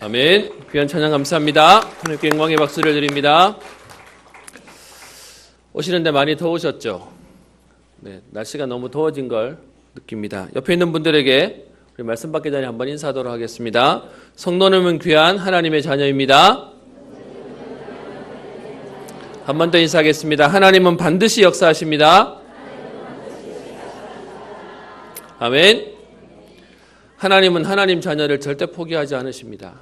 아멘. 귀한 찬양 감사합니다. 하나님께 영광의 박수를 드립니다. 오시는데 많이 더우셨죠? 네, 날씨가 너무 더워진 걸 느낍니다. 옆에 있는 분들에게 우리 말씀 받기 전에 한번 인사하도록 하겠습니다. 성도님은 귀한 하나님의 자녀입니다. 한 번 더 인사하겠습니다. 하나님은 반드시 역사하십니다. 아멘. 하나님은 하나님 자녀를 절대 포기하지 않으십니다.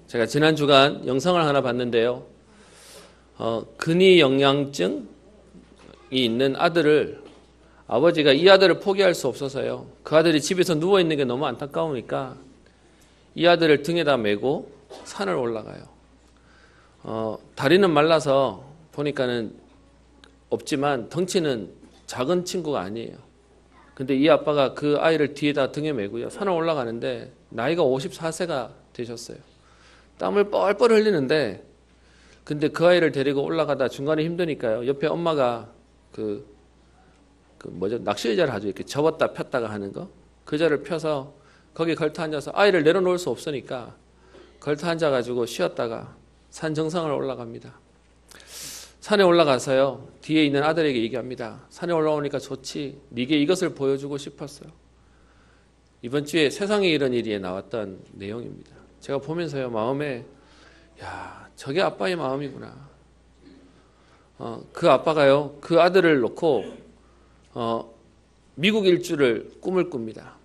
제가 지난 주간 영상을 하나 봤는데요. 근위 영양증이 있는 아들을 아버지가 이 아들을 포기할 수 없어서요. 그 아들이 집에서 누워있는 게 너무 안타까우니까 이 아들을 등에다 메고 산을 올라가요. 다리는 말라서 보니까는 없지만 덩치는 작은 친구가 아니에요. 근데 이 아빠가 그 아이를 뒤에다 등에 메고요. 산을 올라가는데 나이가 54세가 되셨어요. 땀을 뻘뻘 흘리는데 근데 그 아이를 데리고 올라가다 중간에 힘드니까요. 옆에 엄마가 낚시의자를 하죠. 이렇게 접었다 폈다가 하는 거. 그 자를 펴서 거기 걸터 앉아서 아이를 내려놓을 수 없으니까 걸터 앉아가지고 쉬었다가 산 정상을 올라갑니다. 산에 올라가서요. 뒤에 있는 아들에게 얘기합니다. 산에 올라오니까 좋지. 네게 이것을 보여주고 싶었어요. 이번 주에 세상에 이런 일이 나왔던 내용입니다. 제가 보면서요. 마음에 야, 저게 아빠의 마음이구나. 그 아빠가요. 그 아들을 놓고 미국 일주를 꿈을 꿉니다.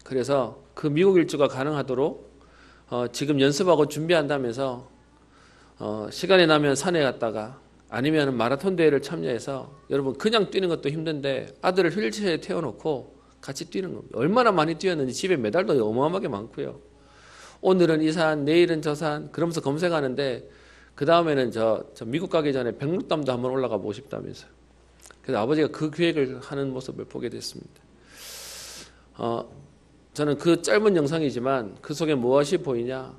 그래서 그 미국 일주가 가능하도록 지금 연습하고 준비한다면서 시간이 나면 산에 갔다가 아니면 마라톤 대회를 참여해서 여러분 그냥 뛰는 것도 힘든데 아들을 휠체어에 태워놓고 같이 뛰는 겁니다. 얼마나 많이 뛰었는지 집에 메달도 어마어마하게 많고요. 오늘은 이 산, 내일은 저 산 그러면서 검색하는데 그 다음에는 저 미국 가기 전에 백록담도 한번 올라가 보고 싶다면서요. 그래서 아버지가 그 계획을 하는 모습을 보게 됐습니다. 저는 그 짧은 영상이지만 그 속에 무엇이 보이냐?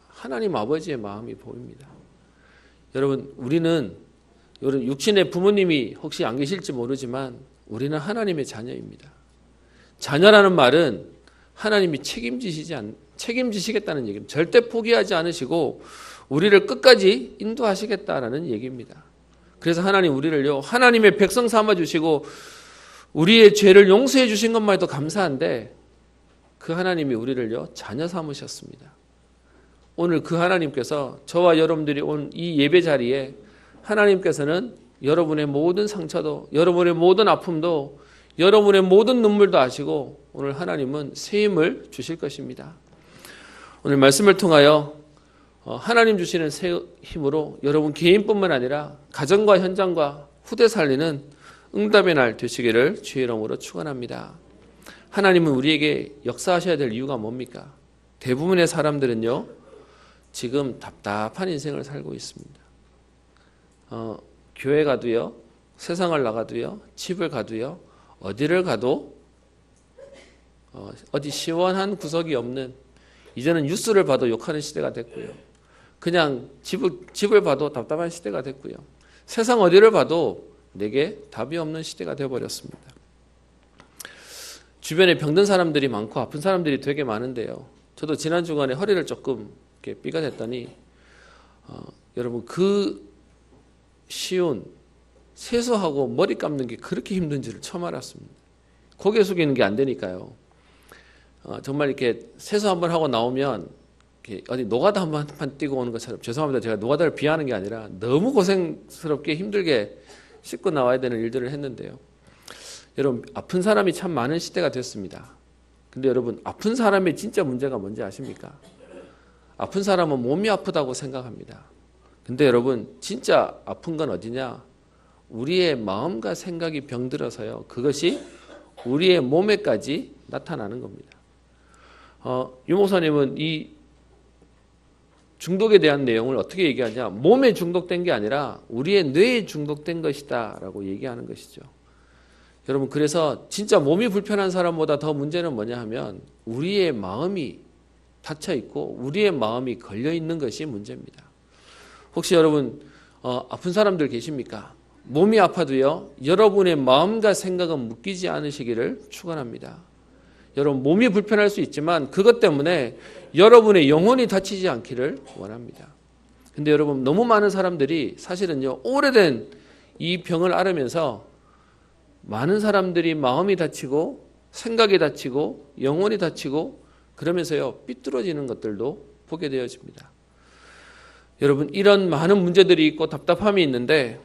하나님 아버지의 마음이 보입니다. 여러분 우리는 육신의 부모님이 혹시 안 계실지 모르지만 우리는 하나님의 자녀입니다. 자녀라는 말은 하나님이 책임지시겠다는 얘기입니다. 절대 포기하지 않으시고 우리를 끝까지 인도하시겠다라는 얘기입니다. 그래서 하나님 우리를요 하나님의 백성 삼아주시고 우리의 죄를 용서해 주신 것만 해도 감사한데 그 하나님이 우리를요 자녀 삼으셨습니다. 오늘 그 하나님께서 저와 여러분들이 온 이 예배 자리에 하나님께서는 여러분의 모든 상처도 여러분의 모든 아픔도 여러분의 모든 눈물도 아시고 오늘 하나님은 새 힘을 주실 것입니다. 오늘 말씀을 통하여 하나님 주시는 새 힘으로 여러분 개인뿐만 아니라 가정과 현장과 후대 살리는 응답의 날 되시기를 주의 이름으로 축원합니다. 하나님은 우리에게 역사하셔야 될 이유가 뭡니까? 대부분의 사람들은요 지금 답답한 인생을 살고 있습니다. 교회 가도요, 세상을 나가도요, 집을 가도요, 어디를 가도 어디 시원한 구석이 없는 이제는 뉴스를 봐도 욕하는 시대가 됐고요. 그냥 집을 봐도 답답한 시대가 됐고요. 세상 어디를 봐도 내게 답이 없는 시대가 되어버렸습니다. 주변에 병든 사람들이 많고 아픈 사람들이 되게 많은데요. 저도 지난 주간에 허리를 조금 이렇게 삐가 됐더니 여러분 그 쉬운 세수하고 머리 감는 게 그렇게 힘든지를 처음 알았습니다. 고개 숙이는 게 안 되니까요. 정말 이렇게 세수 한번 하고 나오면 이렇게 어디 노가다 한번 뛰고 오는 것처럼, 죄송합니다. 제가 노가다를 비하하는 게 아니라 너무 고생스럽게 힘들게 씻고 나와야 되는 일들을 했는데요. 여러분, 아픈 사람이 참 많은 시대가 됐습니다. 근데 여러분, 아픈 사람의 진짜 문제가 뭔지 아십니까? 아픈 사람은 몸이 아프다고 생각합니다. 근데 여러분, 진짜 아픈 건 어디냐? 우리의 마음과 생각이 병들어서요, 그것이 우리의 몸에까지 나타나는 겁니다. 유 목사님은 이 중독에 대한 내용을 어떻게 얘기하냐? 몸에 중독된 게 아니라 우리의 뇌에 중독된 것이다 라고 얘기하는 것이죠. 여러분, 그래서 진짜 몸이 불편한 사람보다 더 문제는 뭐냐 하면 우리의 마음이 닫혀 있고 우리의 마음이 걸려 있는 것이 문제입니다. 혹시 여러분 아픈 사람들 계십니까? 몸이 아파도요, 여러분의 마음과 생각은 묶이지 않으시기를 축원합니다. 여러분, 몸이 불편할 수 있지만 그것 때문에 여러분의 영혼이 다치지 않기를 원합니다. 근데 여러분, 너무 많은 사람들이 사실은요, 오래된 이 병을 앓으면서 많은 사람들이 마음이 다치고 생각이 다치고 영혼이 다치고 그러면서요, 삐뚤어지는 것들도 보게 되어집니다. 여러분, 이런 많은 문제들이 있고 답답함이 있는데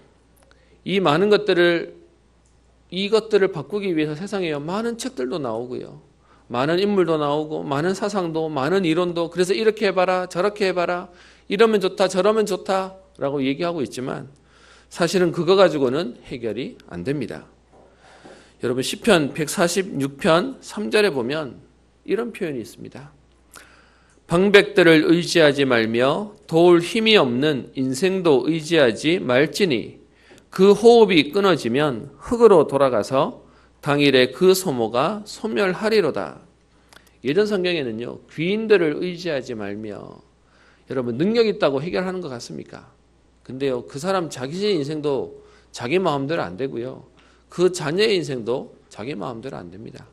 이 많은 이것들을 바꾸기 위해서 세상에 많은 책들도 나오고요, 많은 인물도 나오고 많은 사상도, 많은 이론도, 그래서 이렇게 해봐라 저렇게 해봐라, 이러면 좋다 저러면 좋다 라고 얘기하고 있지만 사실은 그거 가지고는 해결이 안 됩니다. 여러분, 시편 146편 3절에 보면 이런 표현이 있습니다. 방백들을 의지하지 말며 도울 힘이 없는 인생도 의지하지 말지니 그 호흡이 끊어지면 흙으로 돌아가서 당일에 그 소모가 소멸하리로다. 예전 성경에는요, 귀인들을 의지하지 말며, 여러분, 능력 있다고 해결하는 것 같습니까? 근데요, 그 사람 자기 인생도 자기 마음대로 안 되고요, 그 자녀의 인생도 자기 마음대로 안 됩니다.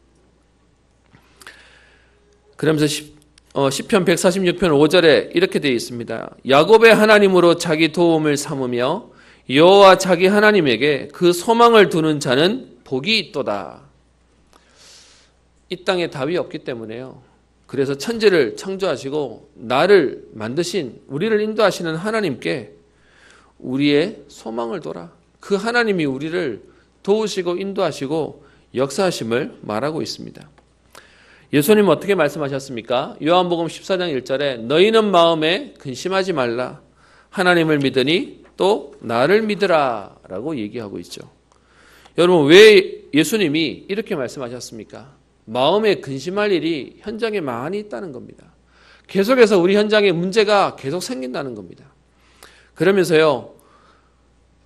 그러면서 시편 146편 5절에 이렇게 되어 있습니다. 야곱의 하나님으로 자기 도움을 삼으며 여호와 자기 하나님에게 그 소망을 두는 자는 복이 있도다. 이 땅에 답이 없기 때문에요, 그래서 천지를 창조하시고 나를 만드신, 우리를 인도하시는 하나님께 우리의 소망을 둬라. 그 하나님이 우리를 도우시고 인도하시고 역사하심을 말하고 있습니다. 예수님은 어떻게 말씀하셨습니까? 요한복음 14장 1절에 너희는 마음에 근심하지 말라. 하나님을 믿으니 또 나를 믿으라 라고 얘기하고 있죠. 여러분, 왜 예수님이 이렇게 말씀하셨습니까? 마음에 근심할 일이 현장에 많이 있다는 겁니다. 계속해서 우리 현장에 문제가 계속 생긴다는 겁니다. 그러면서요,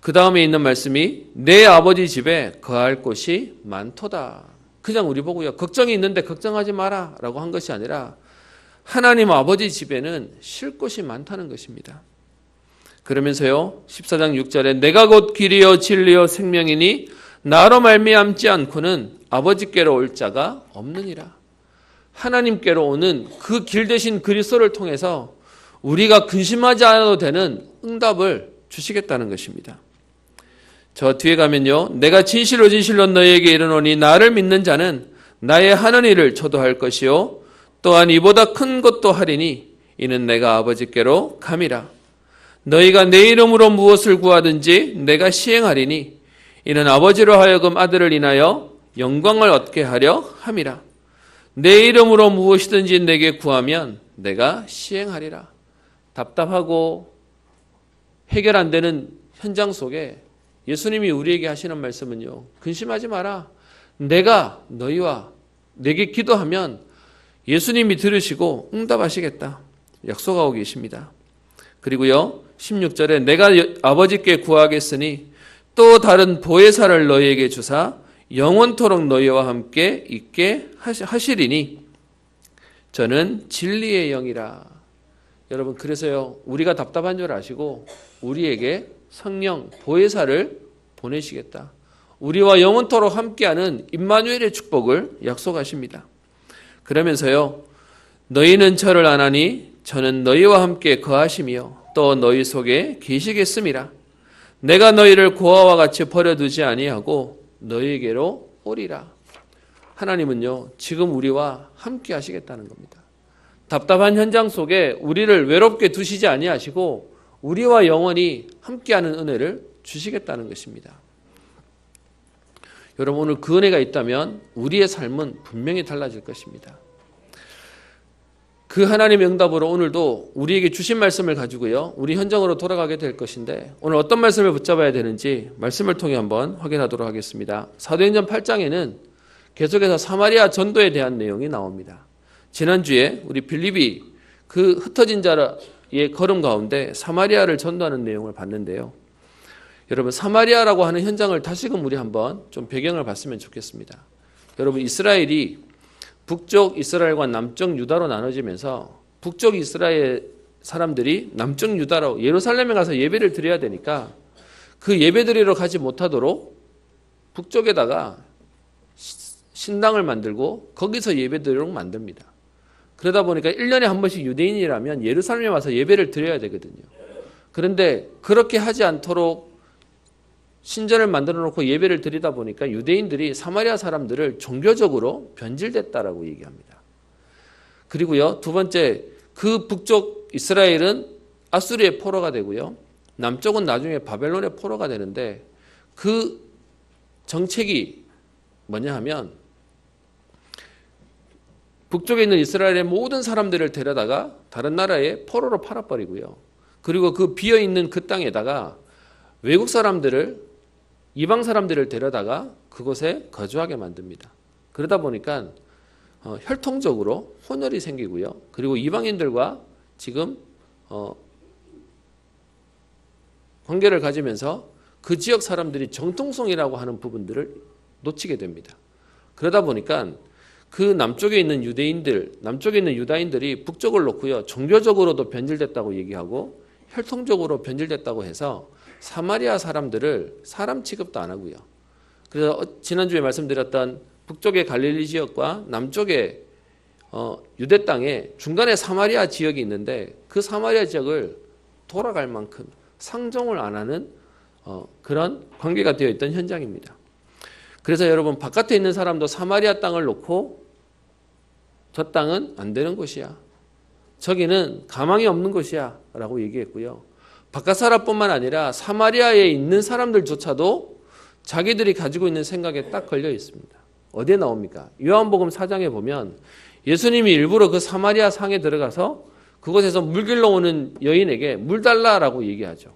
그 다음에 있는 말씀이 내 아버지 집에 거할 곳이 많도다. 그냥 우리 보고요, 걱정이 있는데 걱정하지 마라 라고 한 것이 아니라 하나님 아버지 집에는 쉴 곳이 많다는 것입니다. 그러면서요, 14장 6절에 내가 곧 길이요 진리요 생명이니 나로 말미암지 않고는 아버지께로 올 자가 없느니라. 하나님께로 오는 그 길 대신 그리스도를 통해서 우리가 근심하지 않아도 되는 응답을 주시겠다는 것입니다. 저 뒤에 가면요, 내가 진실로 진실로 너희에게 이르노니 나를 믿는 자는 나의 하는 일을 저도 할 것이요 또한 이보다 큰 것도 하리니 이는 내가 아버지께로 감이라. 너희가 내 이름으로 무엇을 구하든지 내가 시행하리니 이는 아버지로 하여금 아들을 인하여 영광을 얻게 하려 함이라. 내 이름으로 무엇이든지 내게 구하면 내가 시행하리라. 답답하고 해결 안 되는 현장 속에 예수님이 우리에게 하시는 말씀은요, 근심하지 마라. 내가 너희와 내게 기도하면 예수님이 들으시고 응답하시겠다 약속하고 계십니다. 그리고요, 16절에 내가 아버지께 구하겠으니 또 다른 보혜사를 너희에게 주사 영원토록 너희와 함께 있게 하시리니 저는 진리의 영이라. 여러분, 그래서요, 우리가 답답한 줄 아시고 우리에게 성령 보혜사를 보내시겠다. 우리와 영원토록 함께하는 임마누엘의 축복을 약속하십니다. 그러면서요, 너희는 저를 아나니 저는 너희와 함께 거하시며 또 너희 속에 계시겠음이라. 내가 너희를 고아와 같이 버려두지 아니하고 너희에게로 오리라. 하나님은요, 지금 우리와 함께 하시겠다는 겁니다. 답답한 현장 속에 우리를 외롭게 두시지 아니하시고 우리와 영원히 함께하는 은혜를 주시겠다는 것입니다. 여러분, 오늘 그 은혜가 있다면 우리의 삶은 분명히 달라질 것입니다. 그 하나님의 응답으로 오늘도 우리에게 주신 말씀을 가지고요, 우리 현장으로 돌아가게 될 것인데, 오늘 어떤 말씀을 붙잡아야 되는지 말씀을 통해 한번 확인하도록 하겠습니다. 사도행전 8장에는 계속해서 사마리아 전도에 대한 내용이 나옵니다. 지난주에 우리 빌립이 그 흩어진 자의 걸음 가운데 사마리아를 전도하는 내용을 봤는데요. 여러분, 사마리아라고 하는 현장을 다시금 우리 한번 좀 배경을 봤으면 좋겠습니다. 여러분, 이스라엘이 북쪽 이스라엘과 남쪽 유다로 나눠지면서 북쪽 이스라엘 사람들이 남쪽 유다로 예루살렘에 가서 예배를 드려야 되니까 그 예배 드리러 가지 못하도록 북쪽에다가 신당을 만들고 거기서 예배 드리도록 만듭니다. 그러다 보니까 1년에 한 번씩 유대인이라면 예루살렘에 와서 예배를 드려야 되거든요. 그런데 그렇게 하지 않도록 신전을 만들어 놓고 예배를 드리다 보니까 유대인들이 사마리아 사람들을 종교적으로 변질됐다라고 얘기합니다. 그리고요, 두 번째, 그 북쪽 이스라엘은 아수리의 포로가 되고요, 남쪽은 나중에 바벨론의 포로가 되는데 그 정책이 뭐냐 하면 북쪽에 있는 이스라엘의 모든 사람들을 데려다가 다른 나라에 포로로 팔아버리고요, 그리고 그 비어있는 그 땅에다가 외국 사람들을, 이방 사람들을 데려다가 그곳에 거주하게 만듭니다. 그러다 보니까 혈통적으로 혼혈이 생기고요, 그리고 이방인들과 지금 관계를 가지면서 그 지역 사람들이 정통성이라고 하는 부분들을 놓치게 됩니다. 그러다 보니까 그 남쪽에 있는 유대인들, 남쪽에 있는 유다인들이 북쪽을 놓고요, 종교적으로도 변질됐다고 얘기하고 혈통적으로 변질됐다고 해서 사마리아 사람들을 사람 취급도 안 하고요. 그래서 지난주에 말씀드렸던 북쪽의 갈릴리 지역과 남쪽의 유대 땅에 중간에 사마리아 지역이 있는데 그 사마리아 지역을 돌아갈 만큼 상종을 안 하는 그런 관계가 되어 있던 현장입니다. 그래서 여러분, 바깥에 있는 사람도 사마리아 땅을 놓고 저 땅은 안 되는 곳이야, 저기는 가망이 없는 곳이야 라고 얘기했고요. 바깥 사람뿐만 아니라 사마리아에 있는 사람들조차도 자기들이 가지고 있는 생각에 딱 걸려 있습니다. 어디에 나옵니까? 요한복음 4장에 보면 예수님이 일부러 그 사마리아 상에 들어가서 그곳에서 물 길러 오는 여인에게 물 달라라고 얘기하죠.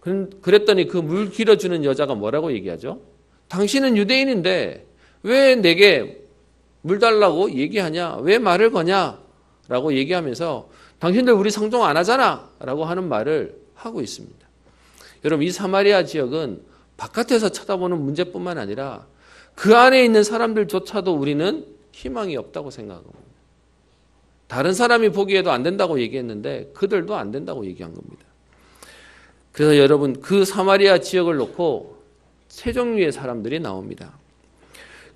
그랬더니 그 물 길어주는 여자가 뭐라고 얘기하죠? 당신은 유대인인데 왜 내게 물 달라고 얘기하냐? 왜 말을 거냐? 라고 얘기하면서 당신들 우리 상종 안 하잖아 라고 하는 말을 하고 있습니다. 여러분, 이 사마리아 지역은 바깥에서 쳐다보는 문제뿐만 아니라 그 안에 있는 사람들조차도 우리는 희망이 없다고 생각합니다. 다른 사람이 보기에도 안 된다고 얘기했는데 그들도 안 된다고 얘기한 겁니다. 그래서 여러분, 그 사마리아 지역을 놓고 세 종류의 사람들이 나옵니다.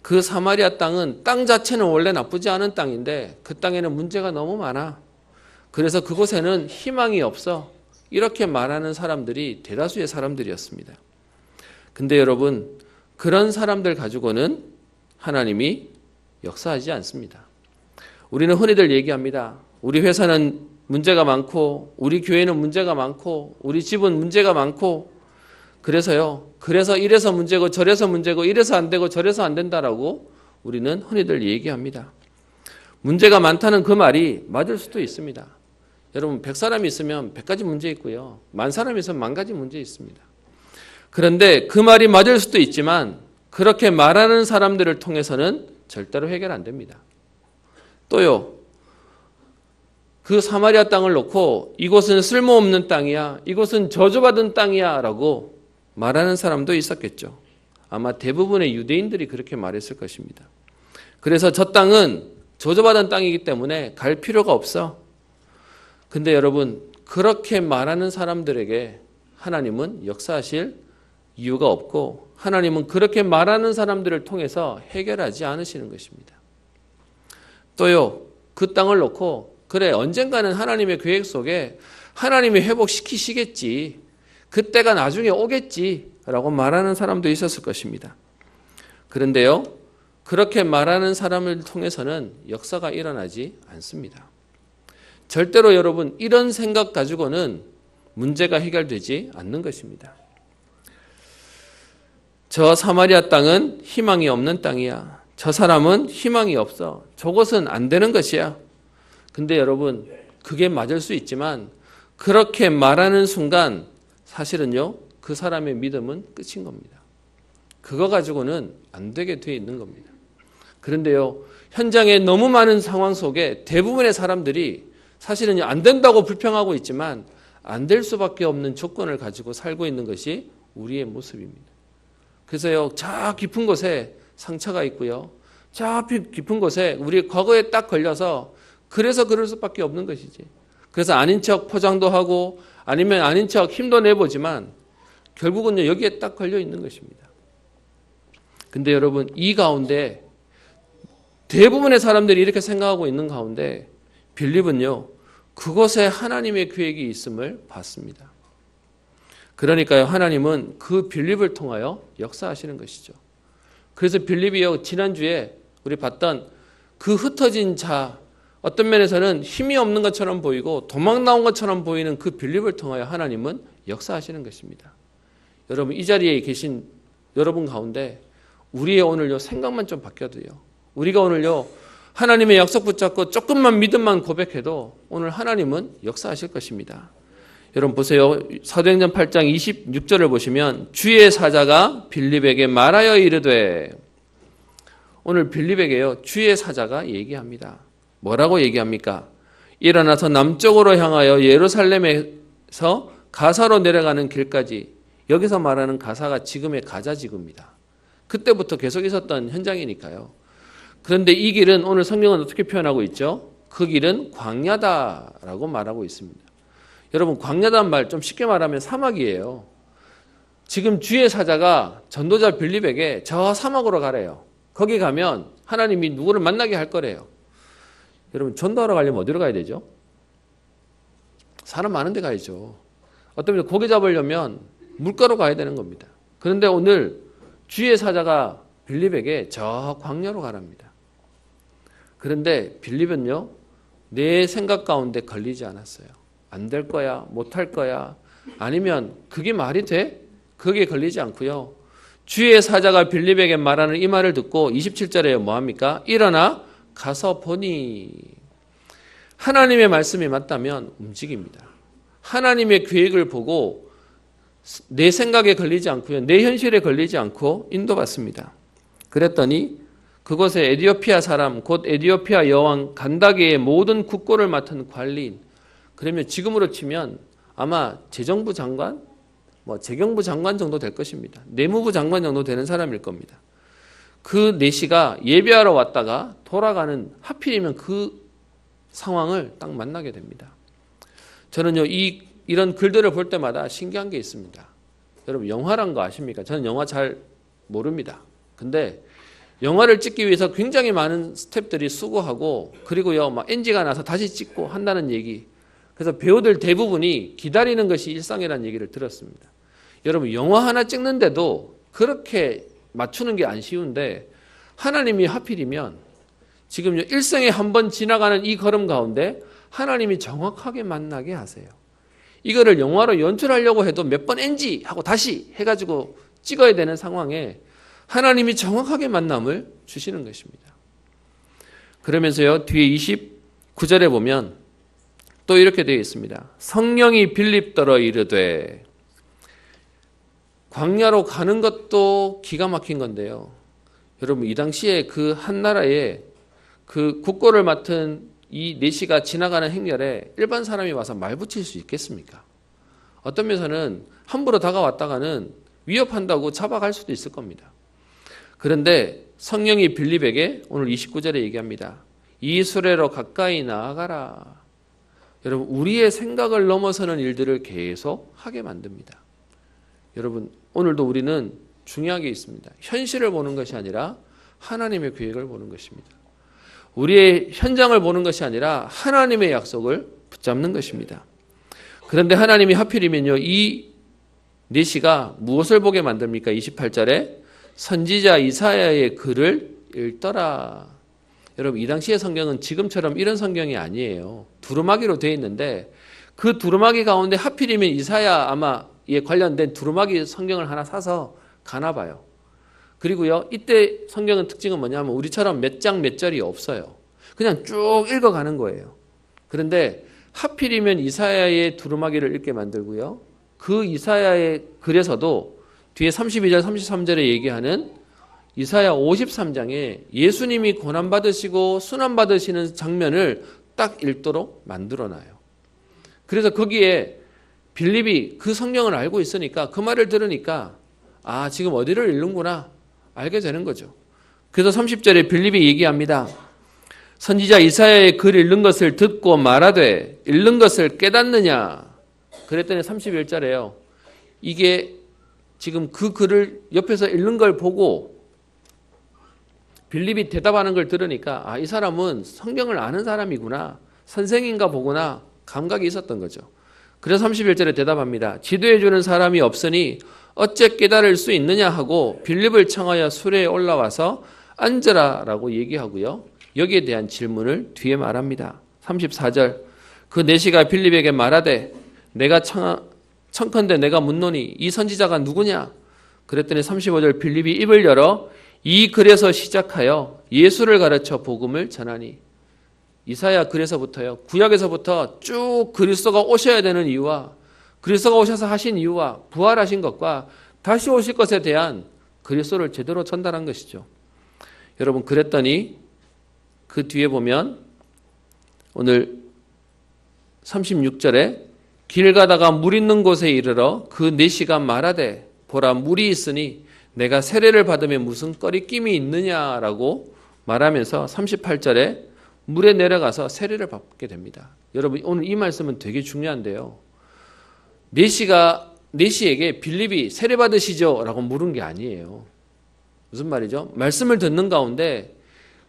그 사마리아 땅은 땅 자체는 원래 나쁘지 않은 땅인데 그 땅에는 문제가 너무 많아. 그래서 그곳에는 희망이 없어. 이렇게 말하는 사람들이 대다수의 사람들이었습니다. 근데 여러분, 그런 사람들 가지고는 하나님이 역사하지 않습니다. 우리는 흔히들 얘기합니다. 우리 회사는 문제가 많고, 우리 교회는 문제가 많고, 우리 집은 문제가 많고, 그래서 이래서 문제고 저래서 문제고 이래서 안 되고 저래서 안 된다라고 우리는 흔히들 얘기합니다. 문제가 많다는 그 말이 맞을 수도 있습니다. 여러분, 100사람이 있으면 100가지 문제 있고요, 10,000사람이 있으면 10,000가지 문제 있습니다. 그런데 그 말이 맞을 수도 있지만 그렇게 말하는 사람들을 통해서는 절대로 해결 안 됩니다. 또요, 그 사마리아 땅을 놓고 이곳은 쓸모없는 땅이야, 이곳은 저주받은 땅이야 라고 말하는 사람도 있었겠죠. 아마 대부분의 유대인들이 그렇게 말했을 것입니다. 그래서 저 땅은 저주받은 땅이기 때문에 갈 필요가 없어. 근데 여러분, 그렇게 말하는 사람들에게 하나님은 역사하실 이유가 없고 하나님은 그렇게 말하는 사람들을 통해서 해결하지 않으시는 것입니다. 또요, 그 땅을 놓고 그래, 언젠가는 하나님의 계획 속에 하나님이 회복시키시겠지. 그때가 나중에 오겠지라고 말하는 사람도 있었을 것입니다. 그런데요, 그렇게 말하는 사람을 통해서는 역사가 일어나지 않습니다. 절대로 여러분 이런 생각 가지고는 문제가 해결되지 않는 것입니다. 저 사마리아 땅은 희망이 없는 땅이야. 저 사람은 희망이 없어. 저것은 안 되는 것이야. 근데 여러분 그게 맞을 수 있지만 그렇게 말하는 순간 사실은요 그 사람의 믿음은 끝인 겁니다. 그거 가지고는 안 되게 돼 있는 겁니다. 그런데요 현장에 너무 많은 상황 속에 대부분의 사람들이 사실은 안 된다고 불평하고 있지만 안 될 수밖에 없는 조건을 가지고 살고 있는 것이 우리의 모습입니다. 그래서요 저 깊은 곳에 상처가 있고요 저 깊은 곳에 우리 과거에 딱 걸려서 그래서 그럴 수밖에 없는 것이지. 그래서 아닌 척 포장도 하고 아니면 아닌 척 힘도 내보지만 결국은 여기에 딱 걸려 있는 것입니다. 근데 여러분 이 가운데 대부분의 사람들이 이렇게 생각하고 있는 가운데 빌립은요 그것에 하나님의 계획이 있음을 봤습니다. 그러니까요 하나님은 그 빌립을 통하여 역사하시는 것이죠. 그래서 빌립이요 지난주에 우리 봤던 그 흩어진 자 어떤 면에서는 힘이 없는 것처럼 보이고 도망 나온 것처럼 보이는 그 빌립을 통하여 하나님은 역사하시는 것입니다. 여러분 이 자리에 계신 여러분 가운데 우리의 오늘요 생각만 좀 바뀌어도요 우리가 오늘요 하나님의 약속 붙잡고 조금만 믿음만 고백해도 오늘 하나님은 역사하실 것입니다. 여러분 보세요. 사도행전 8장 26절을 보시면 주의 사자가 빌립에게 말하여 이르되 오늘 빌립에게요 주의 사자가 얘기합니다. 뭐라고 얘기합니까? 일어나서 남쪽으로 향하여 예루살렘에서 가사로 내려가는 길까지 여기서 말하는 가사가 지금의 가자지구입니다. 그때부터 계속 있었던 현장이니까요. 그런데 이 길은 오늘 성경은 어떻게 표현하고 있죠? 그 길은 광야다라고 말하고 있습니다. 여러분 광야다는 말 좀 쉽게 말하면 사막이에요. 지금 주의 사자가 전도자 빌립에게 저 사막으로 가래요. 거기 가면 하나님이 누구를 만나게 할 거래요. 여러분 전도하러 가려면 어디로 가야 되죠? 사람 많은 데 가야죠. 어떤 면에서 고기 잡으려면 물가로 가야 되는 겁니다. 그런데 오늘 주의 사자가 빌립에게 저 광야로 가랍니다. 그런데 빌립은요 내 생각 가운데 걸리지 않았어요. 안 될 거야, 못 할 거야, 아니면 그게 말이 돼? 거기에 걸리지 않고요. 주의 사자가 빌립에게 말하는 이 말을 듣고 27절에 뭐합니까? 일어나 가서 보니. 하나님의 말씀이 맞다면 움직입니다. 하나님의 계획을 보고 내 생각에 걸리지 않고요. 내 현실에 걸리지 않고 인도받습니다. 그랬더니 그곳에 에디오피아 사람 곧 에디오피아 여왕 간다게의 모든 국고를 맡은 관리인, 그러면 지금으로 치면 아마 재정부 장관, 재경부 장관 정도 될 것입니다. 내무부 장관 정도 되는 사람일 겁니다. 그 내시가 예배하러 왔다가 돌아가는 하필이면 그 상황을 딱 만나게 됩니다. 저는요 이런 글들을 볼 때마다 신기한 게 있습니다. 여러분 영화란 거 아십니까? 저는 영화 잘 모릅니다. 근데 영화를 찍기 위해서 굉장히 많은 스태프들이 수고하고 그리고요 막 NG가 나서 다시 찍고 한다는 얘기. 그래서 배우들 대부분이 기다리는 것이 일상이라는 얘기를 들었습니다. 여러분 영화 하나 찍는데도 그렇게 맞추는 게 안 쉬운데 하나님이 하필이면 지금 일생에 한 번 지나가는 이 걸음 가운데 하나님이 정확하게 만나게 하세요. 이거를 영화로 연출하려고 해도 몇 번 NG 하고 다시 해가지고 찍어야 되는 상황에 하나님이 정확하게 만남을 주시는 것입니다. 그러면서요 뒤에 29절에 보면 또 이렇게 되어 있습니다. 성령이 빌립더러 이르되. 광야로 가는 것도 기가 막힌 건데요. 여러분 이 당시에 그 한 나라에 그 국고를 맡은 이 내시가 지나가는 행렬에 일반 사람이 와서 말 붙일 수 있겠습니까? 어떤 면에서는 함부로 다가왔다가는 위협한다고 잡아갈 수도 있을 겁니다. 그런데 성령이 빌립에게 오늘 29절에 얘기합니다. 이 수레로 가까이 나아가라. 여러분 우리의 생각을 넘어서는 일들을 계속 하게 만듭니다. 여러분 오늘도 우리는 중요한 게 있습니다. 현실을 보는 것이 아니라 하나님의 계획을 보는 것입니다. 우리의 현장을 보는 것이 아니라 하나님의 약속을 붙잡는 것입니다. 그런데 하나님이 하필이면요 이 내시가 무엇을 보게 만듭니까? 28절에 선지자 이사야의 글을 읽더라. 여러분, 이 당시의 성경은 지금처럼 이런 성경이 아니에요. 두루마기로 되어 있는데 그 두루마기 가운데 하필이면 이사야 아마에 관련된 두루마기 성경을 하나 사서 가나 봐요. 그리고요, 이때 성경은 특징은 뭐냐면 우리처럼 몇 장 몇 절이 없어요. 그냥 쭉 읽어가는 거예요. 그런데 하필이면 이사야의 두루마기를 읽게 만들고요. 그 이사야의 글에서도 뒤에 32절, 33절에 얘기하는 이사야 53장에 예수님이 고난받으시고 순환받으시는 장면을 딱 읽도록 만들어놔요. 그래서 거기에 빌립이 그 성경을 알고 있으니까 그 말을 들으니까 아, 지금 어디를 읽는구나 알게 되는 거죠. 그래서 30절에 빌립이 얘기합니다. 선지자 이사야의 글 읽는 것을 듣고 말하되 읽는 것을 깨닫느냐. 그랬더니 31절에요. 이게 지금 그 글을 옆에서 읽는 걸 보고 빌립이 대답하는 걸 들으니까 아, 이 사람은 성경을 아는 사람이구나. 선생인가 보구나. 감각이 있었던 거죠. 그래서 31절에 대답합니다. 지도해 주는 사람이 없으니 어째 깨달을 수 있느냐 하고 빌립을 청하여 수레에 올라와서 앉으라 라고 얘기하고요. 여기에 대한 질문을 뒤에 말합니다. 34절 그 내시가 빌립에게 말하되 내가 청컨대 내가 묻노니 이 선지자가 누구냐? 그랬더니 35절 빌립이 입을 열어 이 글에서 시작하여 예수를 가르쳐 복음을 전하니. 이사야 글에서부터요, 구약에서부터 쭉 그리스도가 오셔야 되는 이유와 그리스도가 오셔서 하신 이유와 부활하신 것과 다시 오실 것에 대한 그리스도를 제대로 전달한 것이죠. 여러분, 그랬더니 그 뒤에 보면 오늘 36절에 길 가다가 물 있는 곳에 이르러 그 내시가 말하되 보라 물이 있으니 내가 세례를 받으면 무슨 꺼리낌이 있느냐라고 말하면서 38절에 물에 내려가서 세례를 받게 됩니다. 여러분, 오늘 이 말씀은 되게 중요한데요. 내시에게 빌립이 세례 받으시죠? 라고 물은 게 아니에요. 무슨 말이죠? 말씀을 듣는 가운데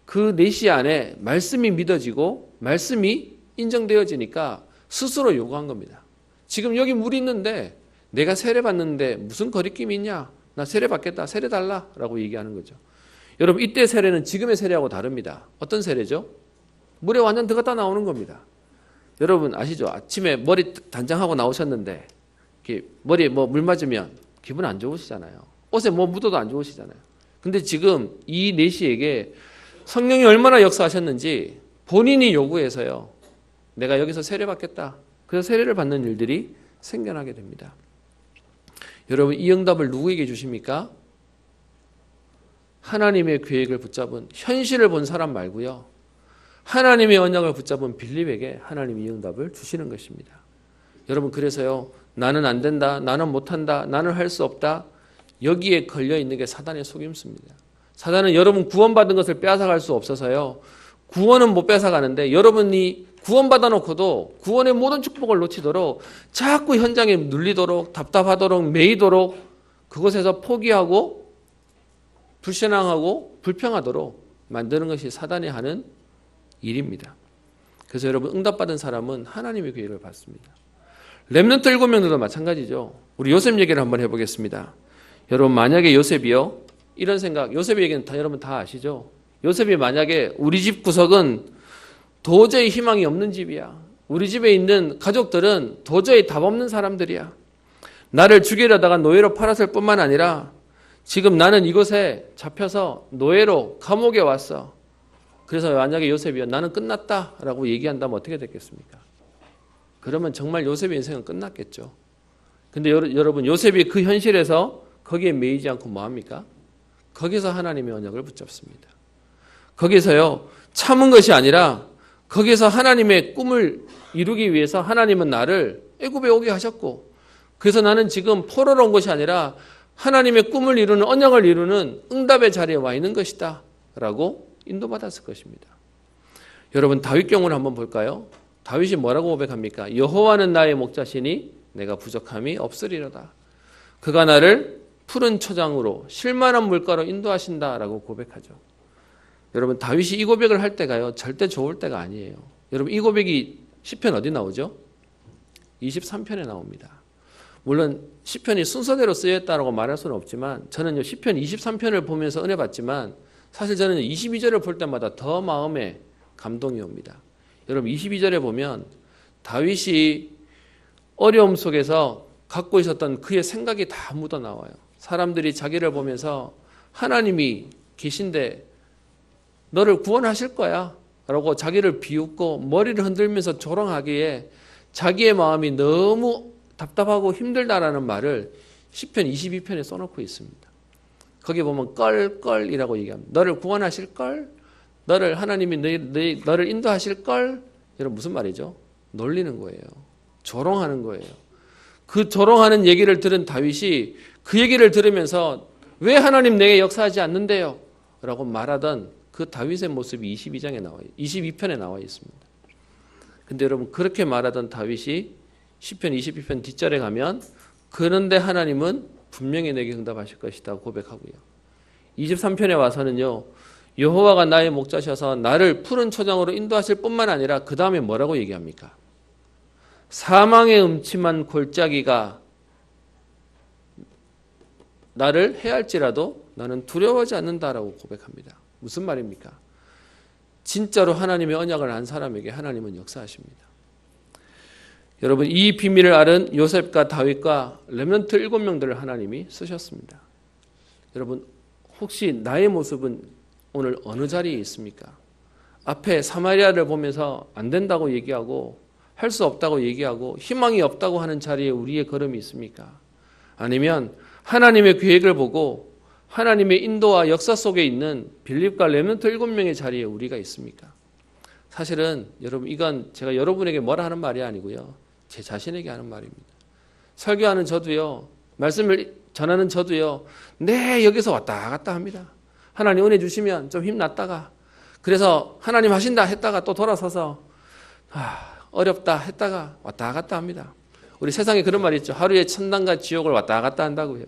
그 내시 안에 말씀이 믿어지고 말씀이 인정되어지니까 스스로 요구한 겁니다. 지금 여기 물이 있는데 내가 세례 받는데 무슨 거리낌이 있냐? 나 세례 받겠다. 세례 달라. 라고 얘기하는 거죠. 여러분, 이때 세례는 지금의 세례하고 다릅니다. 어떤 세례죠? 물에 완전 들어갔다 나오는 겁니다. 여러분 아시죠? 아침에 머리 단장하고 나오셨는데 머리에 물 맞으면 기분 안 좋으시잖아요. 옷에 묻어도 안 좋으시잖아요. 근데 지금 이 내시에게 성령이 얼마나 역사하셨는지 본인이 요구해서요. 내가 여기서 세례 받겠다. 그래서 세례를 받는 일들이 생겨나게 됩니다. 여러분, 이 응답을 누구에게 주십니까? 하나님의 계획을 붙잡은 현실을 본 사람 말고요. 하나님의 언약을 붙잡은 빌립에게 하나님이 이 응답을 주시는 것입니다. 여러분, 그래서요. 나는 안 된다. 나는 못한다. 나는 할 수 없다. 여기에 걸려있는 게 사단의 속임수입니다. 사단은 여러분 구원받은 것을 빼앗아갈 수 없어서요. 구원은 못 빼앗아가는데 여러분이 구원받아 놓고도 구원의 모든 축복을 놓치도록 자꾸 현장에 눌리도록 답답하도록 매이도록 그곳에서 포기하고 불신앙하고 불평하도록 만드는 것이 사단이 하는 일입니다. 그래서 여러분 응답받은 사람은 하나님의 계획을 받습니다. 렘넌트 7명들도 마찬가지죠. 우리 요셉 얘기를 한번 해보겠습니다. 여러분 만약에 요셉이요. 이런 생각, 요셉의 얘기는 여러분 다 아시죠? 요셉이 만약에 우리 집 구석은 도저히 희망이 없는 집이야. 우리 집에 있는 가족들은 도저히 답 없는 사람들이야. 나를 죽이려다가 노예로 팔았을 뿐만 아니라 지금 나는 이곳에 잡혀서 노예로 감옥에 왔어. 그래서 만약에 요셉이요. 나는 끝났다라고 얘기한다면 어떻게 됐겠습니까? 그러면 정말 요셉의 인생은 끝났겠죠. 근데 여러분 요셉이 그 현실에서 거기에 매이지 않고 뭐합니까? 거기서 하나님의 언약을 붙잡습니다. 거기서요. 참은 것이 아니라 거기서 하나님의 꿈을 이루기 위해서 하나님은 나를 애굽에 오게 하셨고 그래서 나는 지금 포로로 온 것이 아니라 하나님의 꿈을 이루는 언약을 이루는 응답의 자리에 와 있는 것이다 라고 인도받았을 것입니다. 여러분 다윗 경우를 한번 볼까요? 다윗이 뭐라고 고백합니까? 여호와는 나의 목자시니 내가 부족함이 없으리로다. 그가 나를 푸른 초장으로 쉴만한 물가로 인도하신다라고 고백하죠. 여러분 다윗이 이 고백을 할 때가요. 절대 좋을 때가 아니에요. 여러분 이 고백이 시편 어디 나오죠? 23편에 나옵니다. 물론 시편이 순서대로 쓰였다고 말할 수는 없지만 저는 시편 23편을 보면서 은혜 받지만 사실 저는 22절을 볼 때마다 더 마음에 감동이 옵니다. 여러분 22절에 보면 다윗이 어려움 속에서 갖고 있었던 그의 생각이 다 묻어나와요. 사람들이 자기를 보면서 하나님이 계신데 너를 구원하실 거야 라고 자기를 비웃고 머리를 흔들면서 조롱하기에 자기의 마음이 너무 답답하고 힘들다라는 말을 시편 22편에 써놓고 있습니다. 거기 보면 껄껄이라고 얘기합니다. 너를 구원하실 걸? 너를 하나님이 너를 인도하실 걸? 여러분 무슨 말이죠? 놀리는 거예요. 조롱하는 거예요. 그 조롱하는 얘기를 들은 다윗이 그 얘기를 들으면서 왜 하나님 내게 역사하지 않는데요? 라고 말하던 그 다윗의 모습이 22편에 나와 있습니다. 근데 여러분 그렇게 말하던 다윗이 시편 22편 뒷절에 가면 그런데 하나님은 분명히 내게 응답하실 것이다 고백하고요. 23편에 와서는요. 여호와가 나의 목자셔서 나를 푸른 초장으로 인도하실 뿐만 아니라 그 다음에 뭐라고 얘기합니까? 사망의 음침한 골짜기가 나를 해할지라도 나는 두려워하지 않는다라고 고백합니다. 무슨 말입니까? 진짜로 하나님의 언약을 안 사람에게 하나님은 역사하십니다. 여러분 이 비밀을 알은 요셉과 다윗과 렘넌트 7명들을 하나님이 쓰셨습니다. 여러분 혹시 나의 모습은 오늘 어느 자리에 있습니까? 앞에 사마리아를 보면서 안 된다고 얘기하고 할 수 없다고 얘기하고 희망이 없다고 하는 자리에 우리의 걸음이 있습니까? 아니면 하나님의 계획을 보고 하나님의 인도와 역사 속에 있는 빌립과 렘넌트 7명의 자리에 우리가 있습니까? 사실은 여러분 이건 제가 여러분에게 뭐라 하는 말이 아니고요. 제 자신에게 하는 말입니다. 설교하는 저도요. 말씀을 전하는 저도요. 네 여기서 왔다 갔다 합니다. 하나님 은혜 주시면 좀 힘났다가 그래서 하나님 하신다 했다가 또 돌아서서 어렵다 했다가 왔다 갔다 합니다. 우리 세상에 그런 말이 있죠. 하루에 천당과 지옥을 왔다 갔다 한다고요.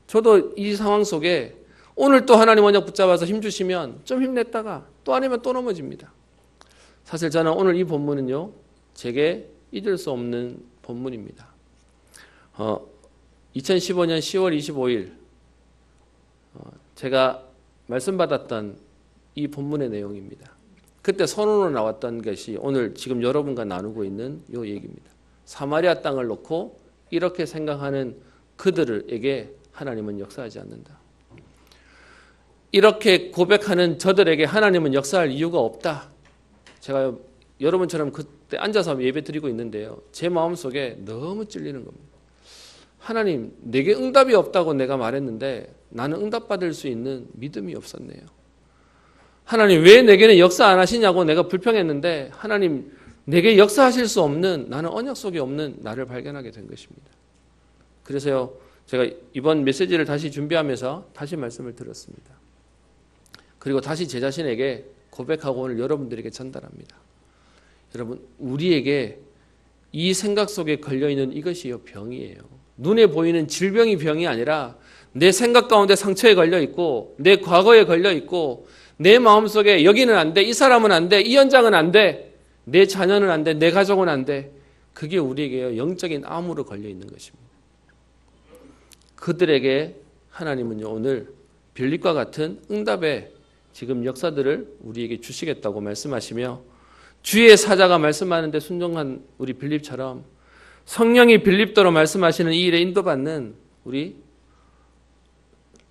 저도 이 상황 속에 오늘 또 하나님 언약 붙잡아서 힘주시면 좀 힘냈다가 또 아니면 또 넘어집니다. 사실 저는 오늘 이 본문은요. 제게 잊을 수 없는 본문입니다. 2015년 10월 25일 제가 말씀 받았던 이 본문의 내용입니다. 그때 선언으로 나왔던 것이 오늘 지금 여러분과 나누고 있는 이 얘기입니다. 사마리아 땅을 놓고 이렇게 생각하는 그들에게 하나님은 역사하지 않는다. 이렇게 고백하는 저들에게 하나님은 역사할 이유가 없다. 제가 여러분처럼 그때 앉아서 예배 드리고 있는데요. 제 마음속에 너무 찔리는 겁니다. 하나님 내게 응답이 없다고 내가 말했는데 나는 응답받을 수 있는 믿음이 없었네요. 하나님 왜 내게는 역사 안 하시냐고 내가 불평했는데 하나님 내게 역사하실 수 없는 나는 언약 속에 없는 나를 발견하게 된 것입니다. 그래서요 제가 이번 메시지를 다시 준비하면서 다시 말씀을 들었습니다. 그리고 다시 제 자신에게 고백하고 오늘 여러분들에게 전달합니다. 여러분 우리에게 이 생각 속에 걸려있는 이것이요 병이에요. 눈에 보이는 질병이 병이 아니라 내 생각 가운데 상처에 걸려있고 내 과거에 걸려있고 내 마음속에 여기는 안 돼, 이 사람은 안 돼, 이 현장은 안 돼, 내 자녀는 안 돼, 내 가족은 안 돼. 그게 우리에게 영적인 암으로 걸려있는 것입니다. 그들에게 하나님은요 오늘 빌립과 같은 응답의 지금 역사들을 우리에게 주시겠다고 말씀하시며 주의 사자가 말씀하는데 순종한 우리 빌립처럼 성령이 빌립도로 말씀하시는 이 일에 인도받는 우리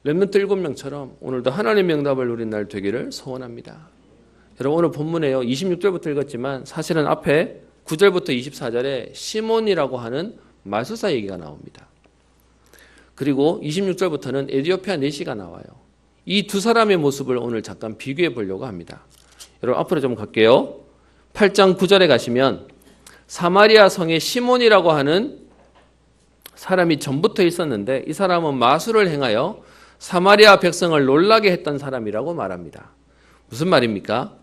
렘넌트 7명처럼 오늘도 하나님의 응답을 누린 날 되기를 소원합니다. 여러분 오늘 본문에요 26절부터 읽었지만 사실은 앞에 9절부터 24절에 시몬이라고 하는 마술사 얘기가 나옵니다. 그리고 26절부터는 에디오피아 내시가 나와요. 이 두 사람의 모습을 오늘 잠깐 비교해 보려고 합니다. 여러분 앞으로 좀 갈게요. 8장 9절에 가시면 사마리아 성에 시몬이라고 하는 사람이 전부터 있었는데 이 사람은 마술을 행하여 사마리아 백성을 놀라게 했던 사람이라고 말합니다. 무슨 말입니까?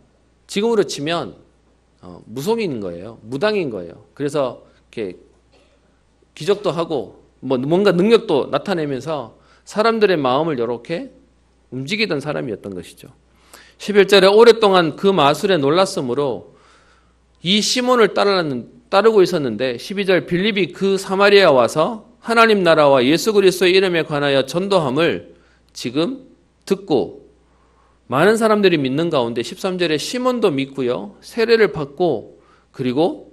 지금으로 치면 무속인 거예요. 무당인 거예요. 그래서 이렇게 기적도 하고 뭔가 능력도 나타내면서 사람들의 마음을 이렇게 움직이던 사람이었던 것이죠. 11절에 오랫동안 그 마술에 놀랐으므로 이 시몬을 따르고 있었는데 12절 빌립이 그 사마리아에 와서 하나님 나라와 예수 그리스도의 이름에 관하여 전도함을 지금 듣고 많은 사람들이 믿는 가운데 13절에 시몬도 믿고요. 세례를 받고 그리고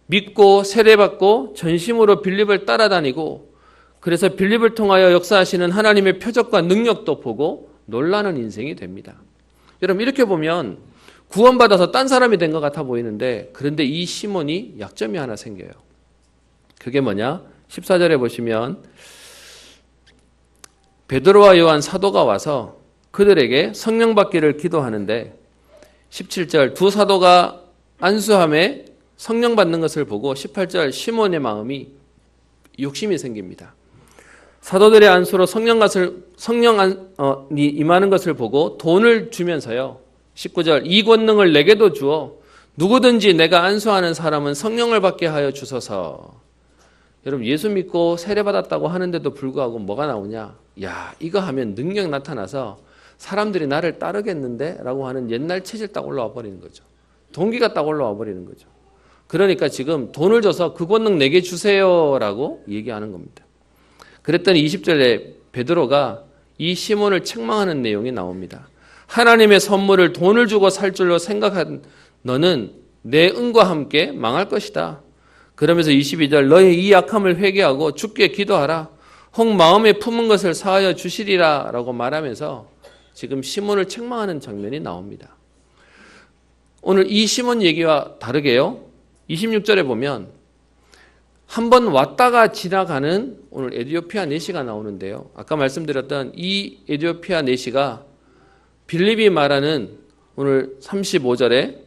믿고 세례받고 전심으로 빌립을 따라다니고 그래서 빌립을 통하여 역사하시는 하나님의 표적과 능력도 보고 놀라는 인생이 됩니다. 여러분 이렇게 보면 구원받아서 딴 사람이 된 것 같아 보이는데 그런데 이 시몬이 약점이 하나 생겨요. 그게 뭐냐? 14절에 보시면 베드로와 요한 사도가 와서 그들에게 성령 받기를 기도하는데 17절 두 사도가 안수함에 성령 받는 것을 보고 18절 시몬의 마음이 욕심이 생깁니다. 사도들의 안수로 성령이 임하는 것을 보고 돈을 주면서요. 19절 이 권능을 내게도 주어 누구든지 내가 안수하는 사람은 성령을 받게 하여 주소서. 여러분 예수 믿고 세례받았다고 하는데도 불구하고 뭐가 나오냐? 야 이거 하면 능력 나타나서 사람들이 나를 따르겠는데? 라고 하는 옛날 체질 딱 올라와 버리는 거죠. 동기가 딱 올라와 버리는 거죠. 그러니까 지금 돈을 줘서 그 권능 내게 주세요 라고 얘기하는 겁니다. 그랬더니 20절에 베드로가 이 시몬을 책망하는 내용이 나옵니다. 하나님의 선물을 돈을 주고 살 줄로 생각한 너는 내 은과 함께 망할 것이다. 그러면서 22절 너의 이 약함을 회개하고 주께 기도하라. 혹 마음에 품은 것을 사하여 주시리라 라고 말하면서 지금 시몬을 책망하는 장면이 나옵니다. 오늘 이 시몬 얘기와 다르게요. 26절에 보면 한 번 왔다가 지나가는 오늘 에티오피아 내시가 나오는데요. 아까 말씀드렸던 이 에티오피아 내시가 빌립이 말하는 오늘 35절에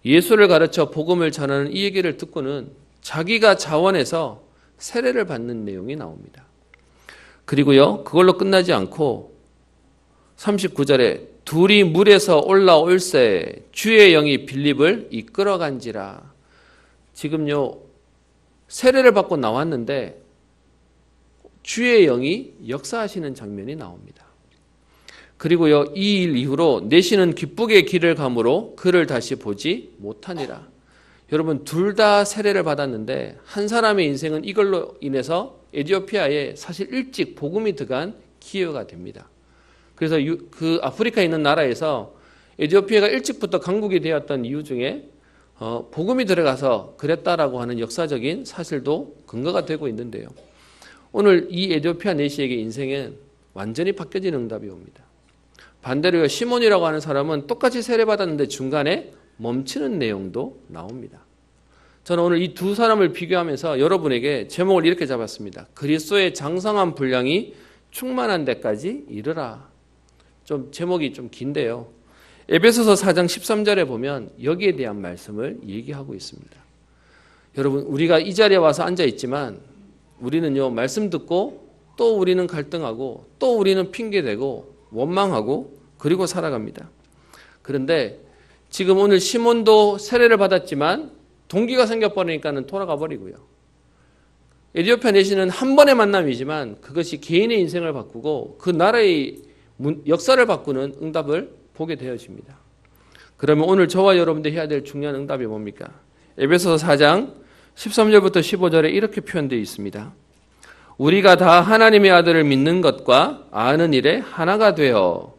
예수를 가르쳐 복음을 전하는 이 얘기를 듣고는 자기가 자원해서 세례를 받는 내용이 나옵니다. 그리고요, 그걸로 끝나지 않고 39절에 둘이 물에서 올라올새 주의 영이 빌립을 이끌어간지라. 지금요, 세례를 받고 나왔는데 주의 영이 역사하시는 장면이 나옵니다. 그리고요, 이 일 이후로 내시는 기쁘게 길을 가므로 그를 다시 보지 못하니라. 여러분 둘 다 세례를 받았는데 한 사람의 인생은 이걸로 인해서 에티오피아에 사실 일찍 복음이 들어간 기회가 됩니다. 그래서 그 아프리카에 있는 나라에서 에티오피아가 일찍부터 강국이 되었던 이유 중에 복음이 들어가서 그랬다라고 하는 역사적인 사실도 근거가 되고 있는데요. 오늘 이 에티오피아 내시에게 인생은 완전히 바뀌어진 응답이 옵니다. 반대로 시몬이라고 하는 사람은 똑같이 세례받았는데 중간에 멈추는 내용도 나옵니다. 저는 오늘 이 두 사람을 비교하면서 여러분에게 제목을 이렇게 잡았습니다. 그리스도의 장성한 분량이 충만한 데까지 이르라. 좀 제목이 좀 긴데요. 에베소서 4장 13절에 보면 여기에 대한 말씀을 얘기하고 있습니다. 여러분 우리가 이 자리에 와서 앉아 있지만 우리는요 말씀 듣고 또 우리는 갈등하고 또 우리는 핑계대고 원망하고 그리고 살아갑니다. 그런데 지금 오늘 시몬도 세례를 받았지만 동기가 생겨버리니까는 돌아가 버리고요. 에티오피아 내시는 한 번의 만남이지만 그것이 개인의 인생을 바꾸고 그 나라의 역사를 바꾸는 응답을 보게 되어집니다. 그러면 오늘 저와 여러분들이 해야 될 중요한 응답이 뭡니까? 에베소서 4장 13절부터 15절에 이렇게 표현되어 있습니다. 우리가 다 하나님의 아들을 믿는 것과 아는 일에 하나가 되어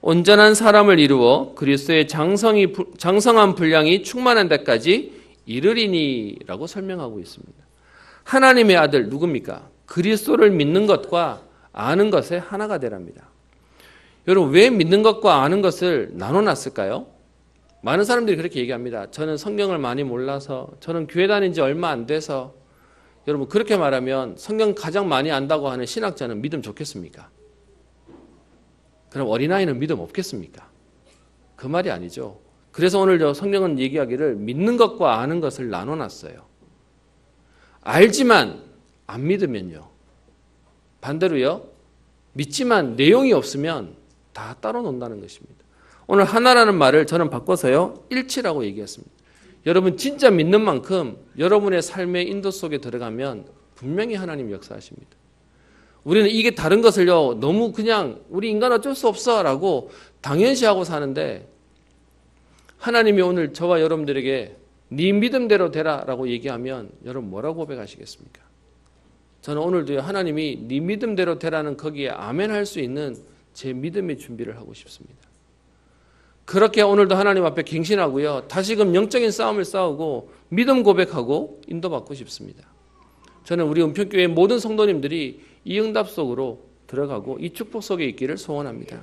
온전한 사람을 이루어 그리스도의 장성한 분량이 충만한 데까지 이르리니 라고 설명하고 있습니다. 하나님의 아들 누굽니까? 그리스도를 믿는 것과 아는 것에 하나가 되랍니다. 여러분 왜 믿는 것과 아는 것을 나눠놨을까요? 많은 사람들이 그렇게 얘기합니다. 저는 성경을 많이 몰라서, 저는 교회 다닌 지 얼마 안 돼서. 여러분 그렇게 말하면 성경 가장 많이 안다고 하는 신학자는 믿음 좋겠습니까? 그럼 어린아이는 믿음 없겠습니까? 그 말이 아니죠. 그래서 오늘 성경은 얘기하기를 믿는 것과 아는 것을 나눠놨어요. 알지만 안 믿으면요. 반대로요. 믿지만 내용이 없으면 다 따로 논다는 것입니다. 오늘 하나라는 말을 저는 바꿔서요. 일치라고 얘기했습니다. 여러분 진짜 믿는 만큼 여러분의 삶의 인도 속에 들어가면 분명히 하나님 역사하십니다. 우리는 이게 다른 것을요 너무 그냥 우리 인간 어쩔 수 없어 라고 당연시하고 사는데 하나님이 오늘 저와 여러분들에게 네 믿음대로 되라라고 얘기하면 여러분 뭐라고 고백하시겠습니까? 저는 오늘도 하나님이 네 믿음대로 되라는 거기에 아멘 할 수 있는 제 믿음의 준비를 하고 싶습니다. 그렇게 오늘도 하나님 앞에 갱신하고요. 다시금 영적인 싸움을 싸우고 믿음 고백하고 인도받고 싶습니다. 저는 우리 은평교회 모든 성도님들이 이 응답 속으로 들어가고 이 축복 속에 있기를 소원합니다.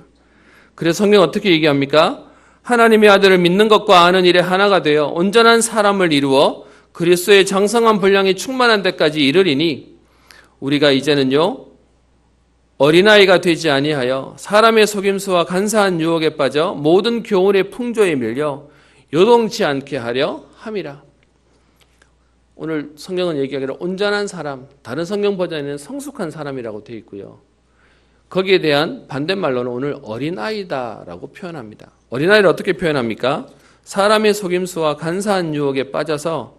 그래서 성경 어떻게 얘기합니까? 하나님의 아들을 믿는 것과 아는 일에 하나가 되어 온전한 사람을 이루어 그리스도의 장성한 분량이 충만한 데까지 이르리니 우리가 이제는요 어린아이가 되지 아니하여 사람의 속임수와 간사한 유혹에 빠져 모든 교훈의 풍조에 밀려 요동치 않게 하려 함이라. 오늘 성경은 얘기하기를 온전한 사람, 다른 성경 버전에는 성숙한 사람이라고 되어 있고요. 거기에 대한 반대말로는 오늘 어린아이다라고 표현합니다. 어린아이를 어떻게 표현합니까? 사람의 속임수와 간사한 유혹에 빠져서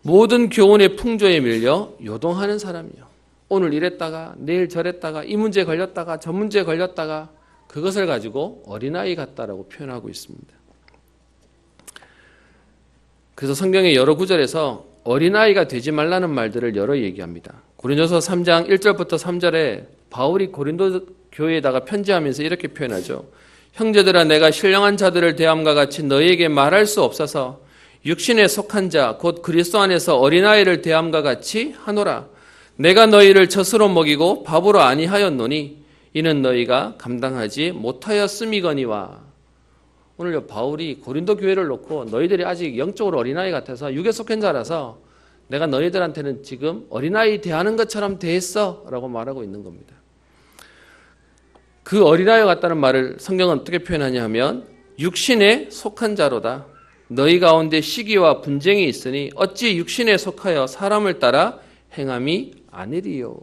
모든 교훈의 풍조에 밀려 요동하는 사람이요. 오늘 이랬다가 내일 저랬다가 이 문제에 걸렸다가 저 문제에 걸렸다가 그것을 가지고 어린아이 같다라고 표현하고 있습니다. 그래서 성경의 여러 구절에서 어린아이가 되지 말라는 말들을 여러 얘기합니다. 고린도서 3장 1절부터 3절에 바울이 고린도 교회에다가 편지하면서 이렇게 표현하죠. 형제들아 내가 신령한 자들을 대함과 같이 너희에게 말할 수 없어서 육신에 속한 자 곧 그리스도 안에서 어린아이를 대함과 같이 하노라. 내가 너희를 젖으로 먹이고 밥으로 아니하였노니 이는 너희가 감당하지 못하였음이거니와. 오늘 바울이 고린도 교회를 놓고 너희들이 아직 영적으로 어린아이 같아서 육에 속한 자라서 내가 너희들한테는 지금 어린아이 대하는 것처럼 대했어 라고 말하고 있는 겁니다. 그 어린아이 같다는 말을 성경은 어떻게 표현하냐 하면 육신에 속한 자로다. 너희 가운데 시기와 분쟁이 있으니 어찌 육신에 속하여 사람을 따라 행함이 아니리요.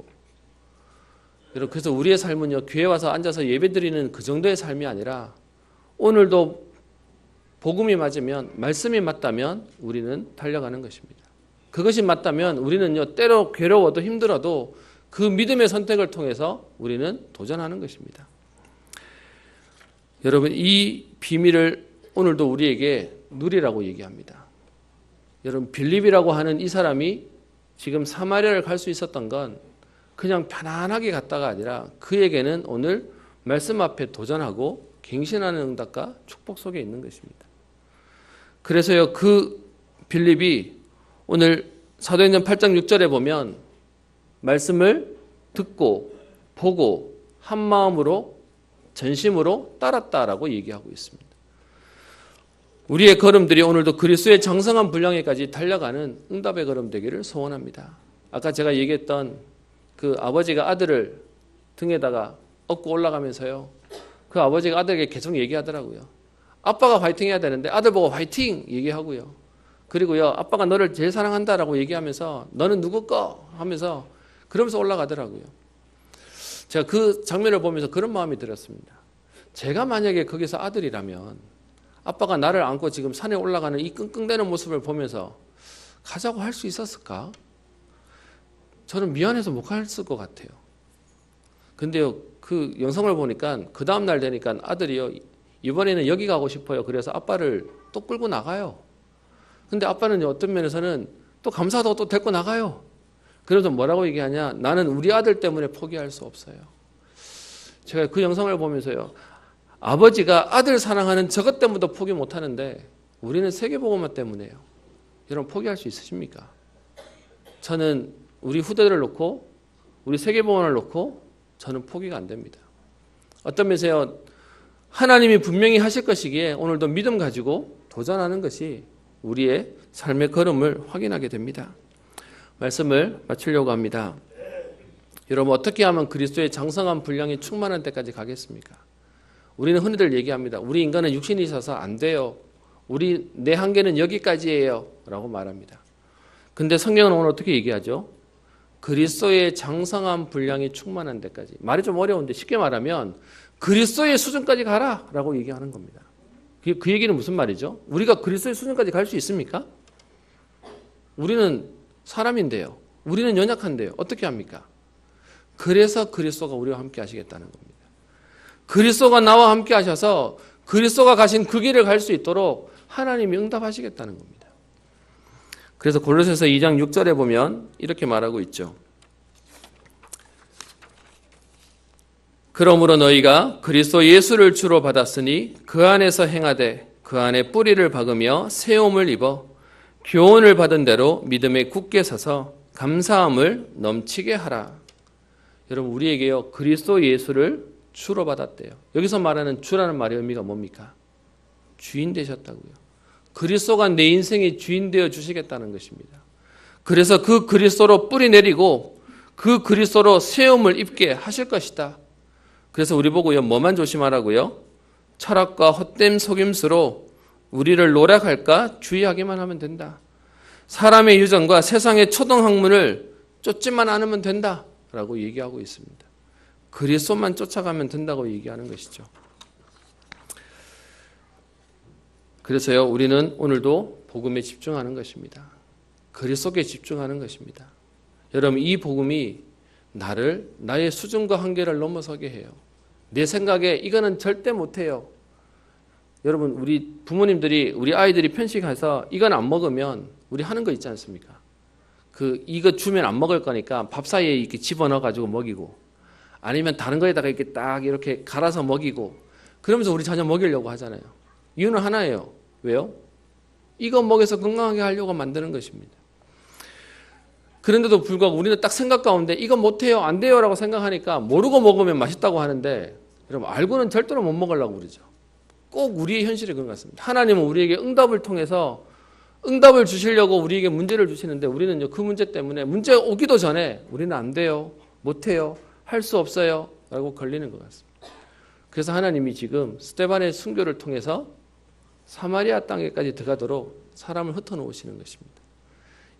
여러분 그래서 우리의 삶은요 교회 와서 앉아서 예배드리는 그 정도의 삶이 아니라 오늘도 복음이 맞으면 말씀이 맞다면 우리는 달려가는 것입니다. 그것이 맞다면 우리는요 때로 괴로워도 힘들어도 그 믿음의 선택을 통해서 우리는 도전하는 것입니다. 여러분 이 비밀을 오늘도 우리에게 누리라고 얘기합니다. 여러분 빌립이라고 하는 이 사람이 지금 사마리아를 갈 수 있었던 건 그냥 편안하게 갔다가 아니라 그에게는 오늘 말씀 앞에 도전하고 갱신하는 응답과 축복 속에 있는 것입니다. 그래서요 그 빌립이 오늘 사도행전 8장 6절에 보면 말씀을 듣고 보고 한 마음으로 전심으로 따랐다라고 얘기하고 있습니다. 우리의 걸음들이 오늘도 그리스도의 장성한 분량에까지 달려가는 응답의 걸음 되기를 소원합니다. 아까 제가 얘기했던 그 아버지가 아들을 등에다가 업고 올라가면서요. 그 아버지가 아들에게 계속 얘기하더라고요. 아빠가 화이팅 해야 되는데 아들 보고 화이팅 얘기하고요. 그리고요 아빠가 너를 제일 사랑한다라고 얘기하면서 너는 누구 거 하면서 그러면서 올라가더라고요. 제가 그 장면을 보면서 그런 마음이 들었습니다. 제가 만약에 거기서 아들이라면 아빠가 나를 안고 지금 산에 올라가는 이 끙끙대는 모습을 보면서 가자고 할 수 있었을까? 저는 미안해서 못 갔을 것 같아요. 근데요, 그 영상을 보니까 그 다음날 되니까 아들이요, 이번에는 여기 가고 싶어요. 그래서 아빠를 또 끌고 나가요. 근데 아빠는 어떤 면에서는 또 감사하다고 또 데리고 나가요. 그래서 뭐라고 얘기하냐? 나는 우리 아들 때문에 포기할 수 없어요. 제가 그 영상을 보면서요, 아버지가 아들 사랑하는 저것 때문에도 포기 못하는데 우리는 세계복음화 때문에요. 여러분 포기할 수 있으십니까? 저는 우리 후대들을 놓고 우리 세계복음화를 놓고 저는 포기가 안 됩니다. 어떤 면에서요, 하나님이 분명히 하실 것이기에 오늘도 믿음 가지고 도전하는 것이 우리의 삶의 걸음을 확인하게 됩니다. 말씀을 마치려고 합니다. 여러분 어떻게 하면 그리스도의 장성한 분량이 충만한 때까지 가겠습니까? 우리는 흔히들 얘기합니다. 우리 인간은 육신이 있어서 안 돼요. 내 한계는 여기까지예요 라고 말합니다. 근데 성경은 오늘 어떻게 얘기하죠? 그리스도의 장성한 분량이 충만한 데까지. 말이 좀 어려운데 쉽게 말하면 그리스도의 수준까지 가라 라고 얘기하는 겁니다. 그 얘기는 무슨 말이죠? 우리가 그리스도의 수준까지 갈 수 있습니까? 우리는 사람인데요. 우리는 연약한데요. 어떻게 합니까? 그래서 그리스도가 우리와 함께 하시겠다는 겁니다. 그리스도가 나와 함께 하셔서 그리스도가 가신 그 길을 갈 수 있도록 하나님이 응답하시겠다는 겁니다. 그래서 골로새서 2장 6절에 보면 이렇게 말하고 있죠. 그러므로 너희가 그리스도 예수를 주로 받았으니 그 안에서 행하되 그 안에 뿌리를 박으며 세움을 입어 교훈을 받은 대로 믿음에 굳게 서서 감사함을 넘치게 하라. 여러분, 우리에게요, 그리스도 예수를 주로 받았대요. 여기서 말하는 주라는 말의 의미가 뭡니까? 주인 되셨다고요. 그리스도가 내 인생의 주인 되어 주시겠다는 것입니다. 그래서 그 그리스도로 뿌리 내리고 그 그리스도로 세움을 입게 하실 것이다. 그래서 우리 보고요, 뭐만 조심하라고요? 철학과 헛된 속임수로 우리를 노력할까 주의하기만 하면 된다. 사람의 유전과 세상의 초등학문을 쫓지만 않으면 된다라고 얘기하고 있습니다. 그리스도만 쫓아가면 된다고 얘기하는 것이죠. 그래서요, 우리는 오늘도 복음에 집중하는 것입니다. 그리스도에 집중하는 것입니다. 여러분, 이 복음이 나의 수준과 한계를 넘어서게 해요. 내 생각에 이거는 절대 못해요. 여러분, 우리 부모님들이 우리 아이들이 편식해서 이건 안 먹으면 우리 하는 거 있지 않습니까? 이거 주면 안 먹을 거니까 밥 사이에 이렇게 집어넣어 가지고 먹이고, 아니면 다른 거에다가 이렇게 딱 이렇게 갈아서 먹이고, 그러면서 우리 자녀 먹이려고 하잖아요. 이유는 하나예요. 왜요? 이거 먹여서 건강하게 하려고 만드는 것입니다. 그런데도 불구하고 우리는 딱 생각 가운데 이거 못해요, 안 돼요 라고 생각하니까 모르고 먹으면 맛있다고 하는데, 여러분, 알고는 절대로 못 먹으려고 그러죠. 꼭 우리의 현실이 그런 것 같습니다. 하나님은 우리에게 응답을 통해서 응답을 주시려고 우리에게 문제를 주시는데, 우리는 그 문제 때문에 문제 오기도 전에 우리는 안 돼요, 못해요, 할 수 없어요 라고 걸리는 것 같습니다. 그래서 하나님이 지금 스데반의 순교를 통해서 사마리아 땅에까지 들어가도록 사람을 흩어놓으시는 것입니다.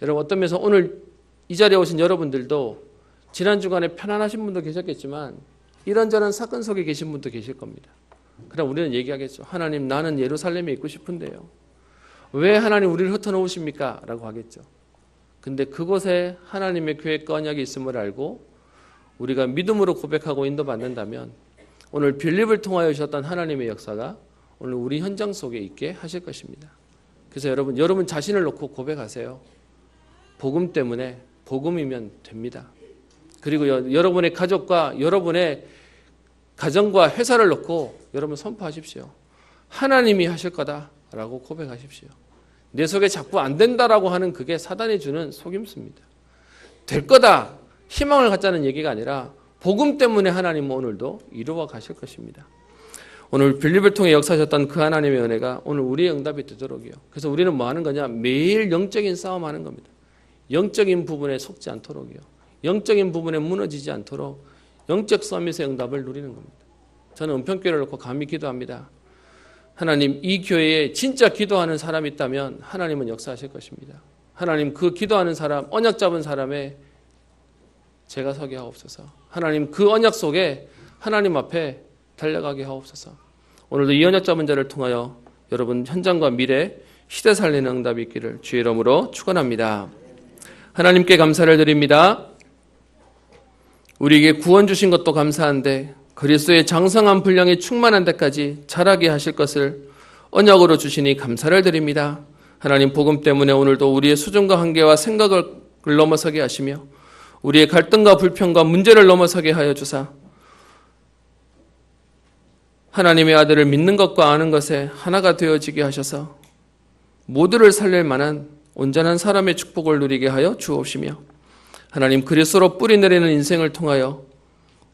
여러분, 어떤 면에서 오늘 이 자리에 오신 여러분들도 지난 주간에 편안하신 분도 계셨겠지만 이런저런 사건 속에 계신 분도 계실 겁니다. 그럼 우리는 얘기하겠죠. 하나님, 나는 예루살렘에 있고 싶은데요, 왜 하나님 우리를 흩어놓으십니까? 라고 하겠죠. 근데 그곳에 하나님의 교회가 언약이 있음을 알고 우리가 믿음으로 고백하고 인도받는다면 오늘 빌립을 통하여 주셨던 하나님의 역사가 오늘 우리 현장 속에 있게 하실 것입니다. 그래서 여러분 자신을 놓고 고백하세요. 복음 때문에, 복음이면 됩니다. 그리고 여러분의 가족과 여러분의 가정과 회사를 놓고 여러분 선포하십시오. 하나님이 하실 거다라고 고백하십시오. 내 속에 자꾸 안 된다라고 하는 그게 사단이 주는 속임수입니다. 될 거다, 희망을 갖자는 얘기가 아니라 복음 때문에 하나님은 오늘도 이루어 가실 것입니다. 오늘 빌립을 통해 역사하셨던 그 하나님의 은혜가 오늘 우리의 응답이 되도록이요. 그래서 우리는 뭐 하는 거냐? 매일 영적인 싸움하는 겁니다. 영적인 부분에 속지 않도록이요. 영적인 부분에 무너지지 않도록 영적 서밋의 응답을 누리는 겁니다. 저는 은평교회를 놓고 감히 기도합니다. 하나님, 이 교회에 진짜 기도하는 사람이 있다면 하나님은 역사하실 것입니다. 하나님, 그 기도하는 사람, 언약 잡은 사람의 제가 서게 하옵소서. 하나님, 그 언약 속에 하나님 앞에 달려가게 하옵소서. 오늘도 이 언약 잡은 자를 통하여 여러분 현장과 미래, 시대 살리는 응답이 있기를 주의 이름으로 축원합니다. 하나님께 감사를 드립니다. 우리에게 구원 주신 것도 감사한데 그리스도의 장성한 분량이 충만한 데까지 자라게 하실 것을 언약으로 주시니 감사를 드립니다. 하나님, 복음 때문에 오늘도 우리의 수준과 한계와 생각을 넘어서게 하시며 우리의 갈등과 불평과 문제를 넘어서게 하여 주사 하나님의 아들을 믿는 것과 아는 것에 하나가 되어지게 하셔서 모두를 살릴 만한 온전한 사람의 축복을 누리게 하여 주옵시며, 하나님, 그리스도로 뿌리 내리는 인생을 통하여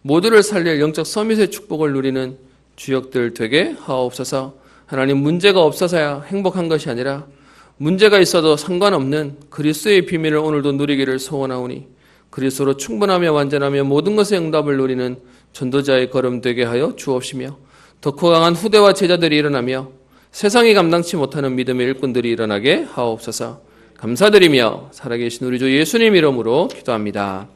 모두를 살릴 영적 서밋의 축복을 누리는 주역들 되게 하옵소서. 하나님, 문제가 없어서야 행복한 것이 아니라 문제가 있어도 상관없는 그리스도의 비밀을 오늘도 누리기를 소원하오니 그리스도로 충분하며 완전하며 모든 것의 응답을 누리는 전도자의 걸음 되게 하여 주옵시며, 더 강한 후대와 제자들이 일어나며 세상이 감당치 못하는 믿음의 일꾼들이 일어나게 하옵소서. 감사드리며 살아계신 우리 주 예수님 이름으로 기도합니다.